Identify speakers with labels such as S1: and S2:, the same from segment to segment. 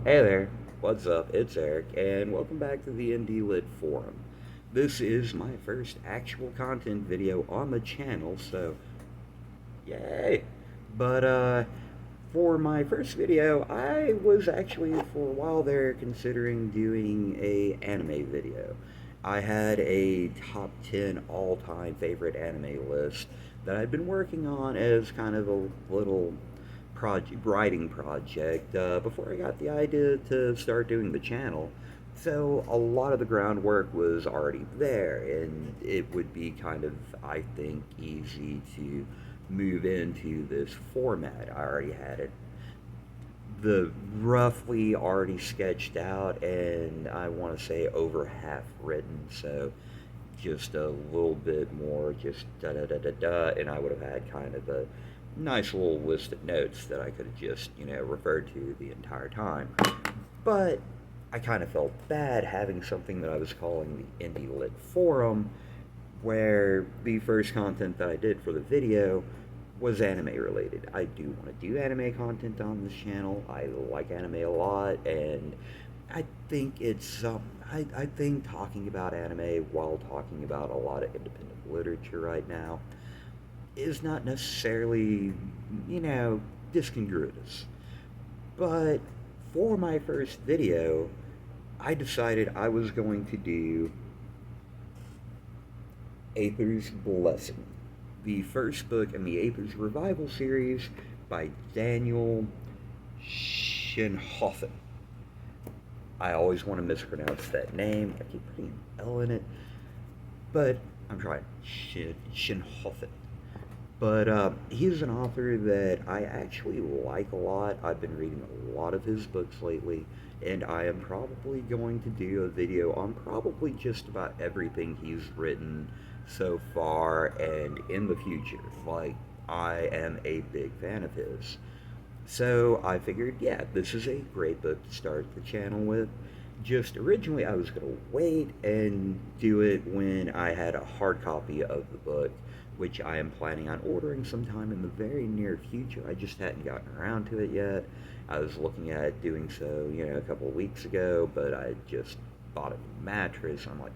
S1: Hey there, what's up? It's Eric, and welcome back to the Indie Lit Forum. This is my first actual content video on the channel, so yay! But for my first video, I was actually for a while there considering doing a anime video. I had a top 10 all-time favorite anime list that I'd been working on as kind of a little writing project before I got the idea to start doing the channel. So a lot of the groundwork was already there, and it would be kind of, I think, easy to move into this format. I already had it the roughly already sketched out, and I want to say over half written. So just a little bit more, just da da da da da, and I would have had kind of a nice little list of notes that I could have just, referred to the entire time. But I kind of felt bad having something that I was calling the Indie Lit Forum, where the first content that I did for the video was anime related. I do want to do anime content on this channel. I like anime a lot, and I think I think talking about anime while talking about a lot of independent literature right now is not necessarily, you know, discongruous. But for my first video, I decided I was going to do Ather's Blessing, the first book in the Ather's Revival series by Daniel Schinhofen. I always want to mispronounce that name. I keep putting an L in it, but I'm trying. Schinhofen. But he's an author that I actually like a lot. I've been reading a lot of his books lately, and I am probably going to do a video on probably just about everything he's written so far and in the future. Like, I am a big fan of his. So I figured, yeah, this is a great book to start the channel with. Just originally, I was going to wait and do it when I had a hard copy of the book, which I am planning on ordering sometime in the very near future. I just hadn't gotten around to it yet. I was looking at doing so, a couple of weeks ago, but I just bought a new mattress. I'm like,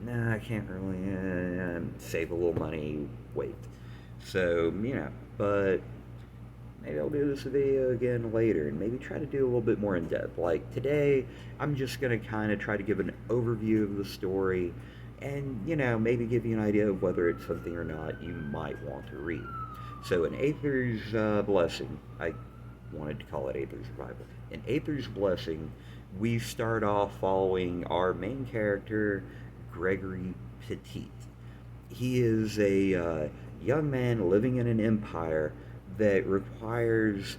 S1: nah, I can't really save a little money, wait. So, but maybe I'll do this video again later and maybe try to do a little bit more in depth. Like today, I'm just going to kind of try to give an overview of the story and, maybe give you an idea of whether it's something or not you might want to read. So, in Ather's Blessing, I wanted to call it Ather's Revival. In Ather's Blessing, we start off following our main character, Gregory Petit. He is a young man living in an empire that requires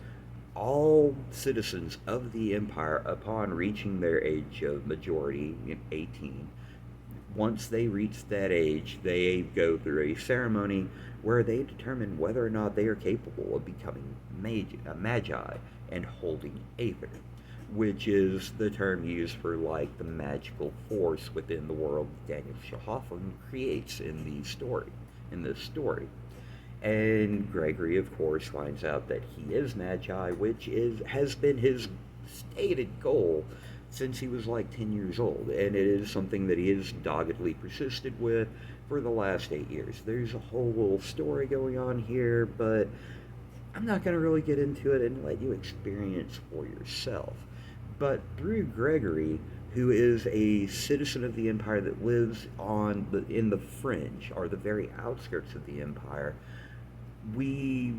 S1: all citizens of the empire upon reaching their age of majority, 18. Once they reach that age, they go through a ceremony where they determine whether or not they are capable of becoming magi and holding Ather, which is the term used for like the magical force within the world Daniel Schinhofen creates in this story. And Gregory, of course, finds out that he is Magi, which has been his stated goal since he was like 10 years old, and it is something that he has doggedly persisted with for the last 8 years. There's a whole little story going on here, but I'm not going to really get into it and let you experience for yourself. But through Gregory, who is a citizen of the empire that lives in the fringe or the very outskirts of the empire, we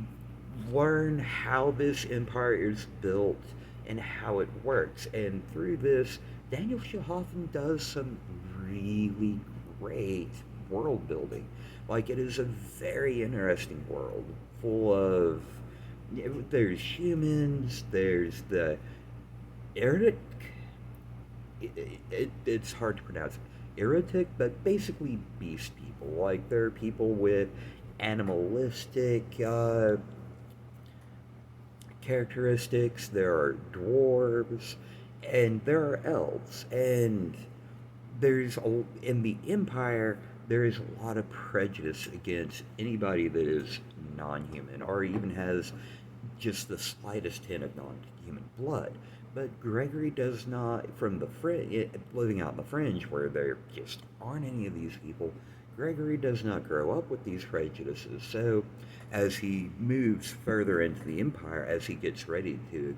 S1: learn how this empire is built and how it works. And through this, Daniel Schinhofen does some really great world building. Like, it is a very interesting world full of. There's humans, there's the Eric. It's hard to pronounce. Erotic, but basically beast people. Like, there are people with animalistic characteristics, there are dwarves, and there are elves. And in the Empire, there is a lot of prejudice against anybody that is non human or even has just the slightest hint of non human blood. But Gregory does not, from the living out in the fringe where there just aren't any of these people, Gregory does not grow up with these prejudices. So as he moves further into the Empire, as he gets ready to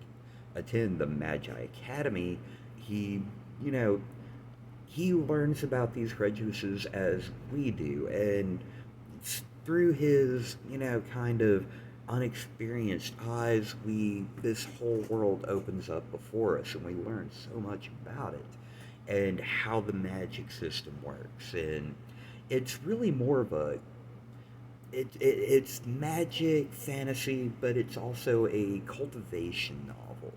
S1: attend the Magi Academy, he, you know, he learns about these prejudices as we do, and through his, kind of unexperienced eyes, this whole world opens up before us, and we learn so much about it and how the magic system works. And it's really more of it's magic fantasy, but it's also a cultivation novel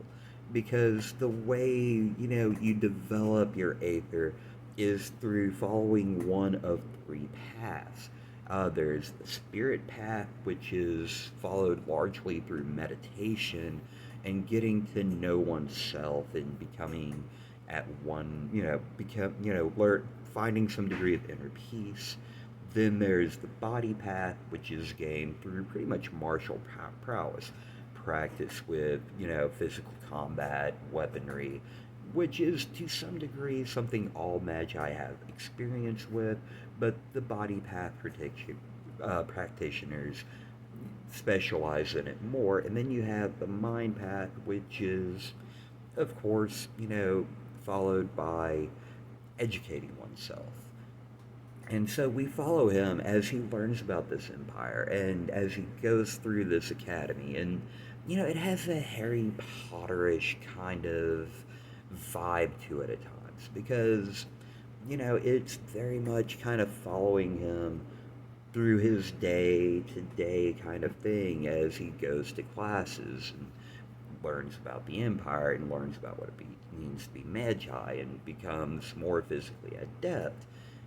S1: because the way you develop your Aether is through following one of three paths. There's the spirit path, which is followed largely through meditation and getting to know oneself and becoming at one, finding some degree of inner peace. Then there's the body path, which is gained through pretty much martial prowess, practice with, physical combat, weaponry, which is to some degree something all magi have experience with, but the body path practitioners specialize in it more. And then you have the mind path, which is, of course, followed by educating oneself. And so we follow him as he learns about this empire and as he goes through this academy. And, it has a Harry Potterish kind of vibe to it at times because, it's very much kind of following him through his day to day kind of thing as he goes to classes and learns about the empire and learns about what means to be magi and becomes more physically adept.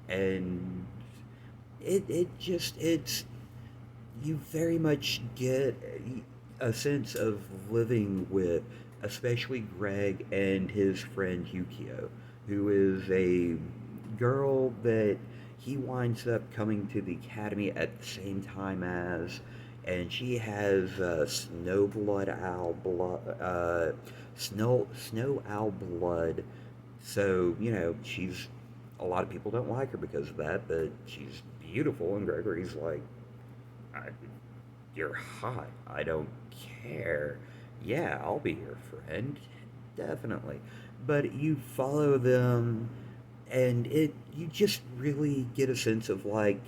S1: And it's you very much get a sense of living with especially Greg and his friend Yukio, who is a girl that he winds up coming to the academy at the same time as, and she has snow owl blood. So she's a lot of people don't like her because of that, but she's beautiful, and Gregory's like, I, "You're hot. I don't care. Yeah, I'll be your friend, definitely." But you follow them, and you just really get a sense of like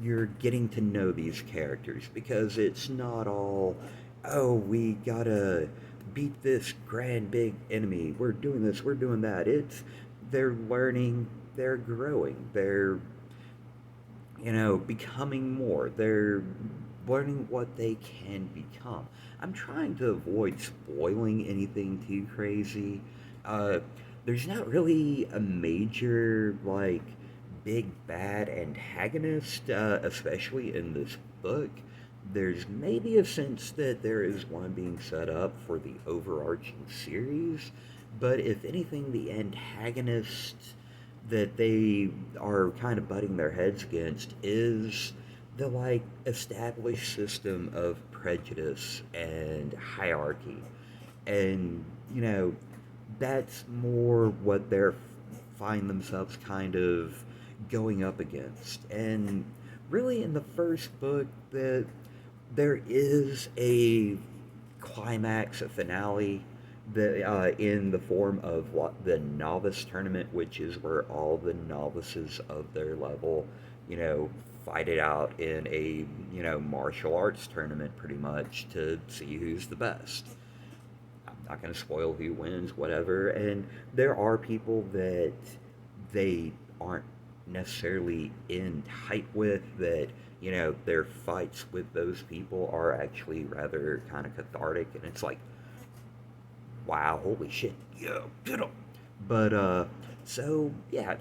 S1: you're getting to know these characters because it's not all, oh, we gotta beat this grand big enemy. We're doing this. We're doing that. It's they're learning, they're growing, they're becoming more. They're learning what they can become. I'm trying to avoid spoiling anything too crazy. Uh, there's not really a major, like, big bad antagonist, especially in this book. There's maybe a sense that there is one being set up for the overarching series, but if anything, the antagonist that they are kind of butting their heads against is the like established system of prejudice and hierarchy. And that's more what they're find themselves kind of going up against. And really in the first book that there is a climax, a finale, in the form of what the novice tournament, which is where all the novices of their level, fight it out in a martial arts tournament, pretty much to see who's the best. I'm not going to spoil who wins, whatever. And there are people that they aren't necessarily in tight with that their fights with those people are actually rather kind of cathartic, and it's like, wow, holy shit, yeah, get 'em. But so yeah,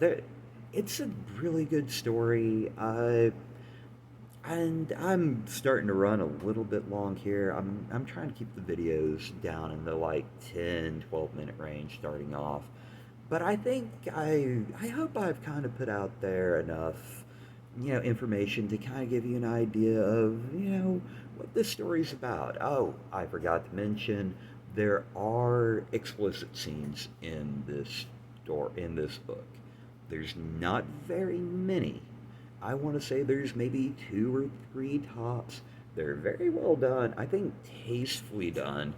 S1: it's a really good story. And I'm starting to run a little bit long here. I'm trying to keep the videos down in the like 10-12 minute range starting off. But I think I hope I've kind of put out there enough information to kind of give you an idea of what this story's about. Oh, I forgot to mention There are explicit scenes in this in this book. There's not very many. I want to say there's maybe two or three tops. They're very well done. I think tastefully done.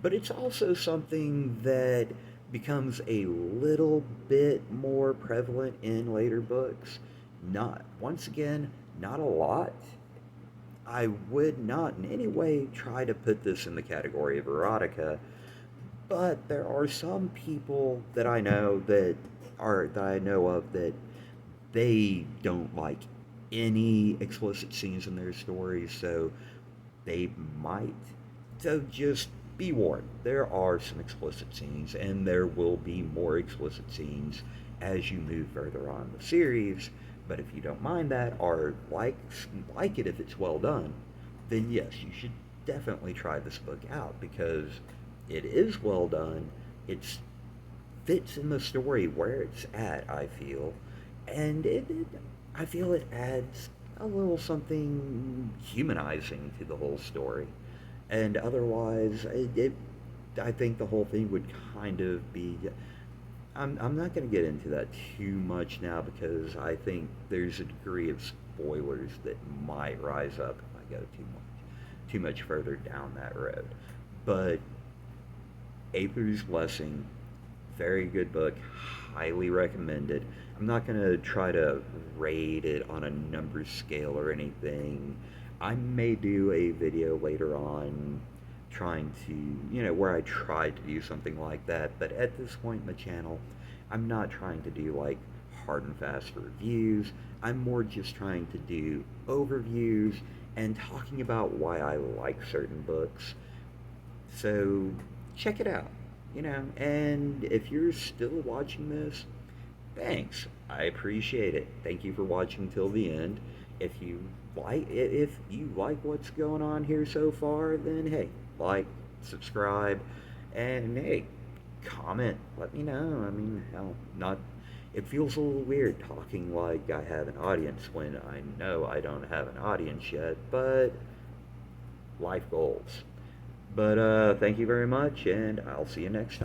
S1: But it's also something that becomes a little bit more prevalent in later books. Not, once again, not a lot. I would not in any way try to put this in the category of erotica, but there are some people that I know of that they don't like any explicit scenes in their stories, so they might. So just be warned. There are some explicit scenes, and there will be more explicit scenes as you move further on in the series. But if you don't mind that, or like it if it's well done, then yes, you should definitely try this book out because it is well done. It fits in the story where it's at. I feel, and I feel it adds a little something humanizing to the whole story. And otherwise, I think the whole thing would kind of be. I'm not going to get into that too much now because I think there's a degree of spoilers that might rise up if I go too much further down that road. But Ather's Blessing, very good book, highly recommended. I'm not going to try to rate it on a number scale or anything. I may do a video later on trying to, where I tried to do something like that, but at this point in the channel, I'm not trying to do like hard and fast reviews. I'm more just trying to do overviews and talking about why I like certain books. So check it out, and if you're still watching this, thanks. I appreciate it. Thank you for watching till the end. If you like what's going on here so far, then hey, like, subscribe, and hey, comment. Let me know. I mean, hell, not. It feels a little weird talking like I have an audience when I know I don't have an audience yet, but life goals. But thank you very much, and I'll see you next time.